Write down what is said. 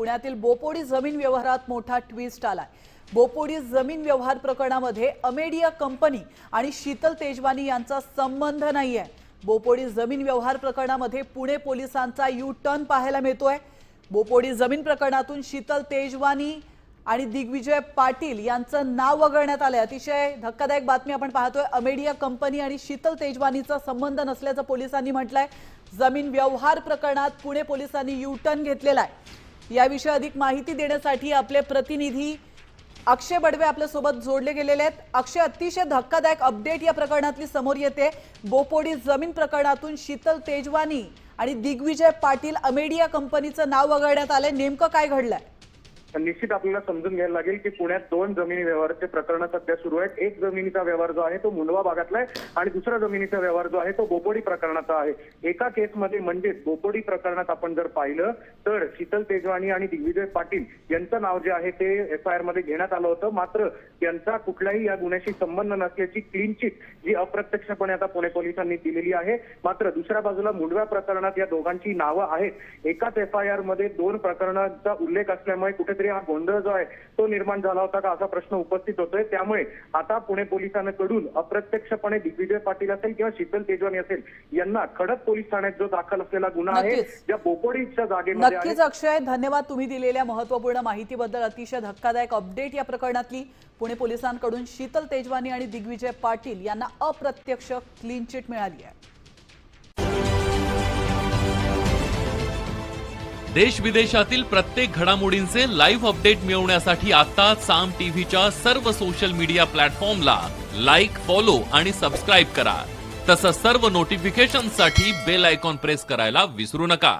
पुण्यातील बोपोडी जमीन व्यवहारात मोठा ट्विस्ट आलाय। बोपोडी जमीन व्यवहार प्रकरणामध्ये अमेडिया कंपनी आणि शीतल तेजवानी यांचा संबंध नाहीये। बोपोडी जमीन व्यवहार प्रकरणामध्ये पुणे पोलिसांचा यू टर्न पाहायला मिळतोय। बोपोडी जमीन प्रकरणातून शीतल तेजवानी आणि दिग्विजय पाटील यांचं नाव वगळण्यात आलंय। अतिशय धक्कादायक बातमी आपण पाहतोय। अमेडिया कंपनी आणि शीतल तेजवानीचा संबंध नसल्याचं पोलिसांनी म्हटलंय। जमीन व्यवहार प्रकरणात पुणे पोलिसांनी यू टर्न घेतलेला आहे। याविषयी अधिक माहिती देण्यासाठी आपले प्रतिनिधी अक्षय बडवे आपल्या सोबत जोडले गेलेले आहेत। अक्षय, अतिशय धक्कादायक अपडेट या प्रकरणातली समोर येते। बोपोडी जमीन प्रकरणातून शीतल तेजवानी आणि दिग्विजय पाटील अमेडिया कंपनीचं नाव वगळण्यात आलंय। नेमकं काय घडलंय? निश्चित आपल्याला समजून घ्यायला लागेल की पुण्यात दोन जमिनी व्यवहाराचे प्रकरण सध्या सुरू आहेत। एक जमिनीचा व्यवहार जो आहे तो मुंडवा भागातला आहे आणि दुसरा जमिनीचा व्यवहार जो आहे तो बोपोडी प्रकरणाचा आहे। एका केसमध्ये म्हणजे बोपोडी प्रकरणात आपण जर पाहिलं तर शीतल तेजवानी आणि दिग्विजय पाटील यांचं नाव जे आहे ते एफआयआर मध्ये घेण्यात आलं होतं, मात्र त्यांचा कुठल्याही या गुन्ह्याशी संबंध नसल्याची क्लीन चिट जी अप्रत्यक्षपणे आता पुणे पोलिसांनी दिलेली आहे। मात्र दुसऱ्या बाजूला मुंडवा प्रकरणात या दोघांची नावं आहेत। एकाच एफआयआर मध्ये दोन प्रकरणांचा उल्लेख असल्यामुळे कुठेतरी हा गोंधळ जो आहे तो निर्माण झाला होता का असा प्रश्न उपस्थित होतोय। त्यामुळे आता पुणे पोलिसांकडून अप्रत्यक्षपणे दिग्विजय पाटील असेल किंवा शीतल तेजवानी असेल यांना खडक पोलीस ठाण्यात जो दाखल असलेला गुन्हा आहे ज्या बोपोडीच्या जागेमध्ये नक्कीच अक्षय, धन्यवाद तुम्ही दिलेल्या महत्त्वपूर्ण माहितीबद्दल। अतिशय धक्कादायक अपडेट या प्रकरणातली पुणे पोलिसांकडून शीतल तेजवानी आणि दिग्विजय पाटील यांना अप्रत्यक्ष क्लीन चिट मिळाली आहे। देश विदेशातील प्रत्येक घडामोडींचे लाईव्ह अपडेट मिळवण्यासाठी आता साम टीव्हीच्या सर्व सोशल मीडिया प्लॅटफॉर्मला लाईक, फॉलो आणि सबस्क्राईब करा। तसंच सर्व नोटिफिकेशनसाठी बेल आयकॉन प्रेस करायला विसरू नका।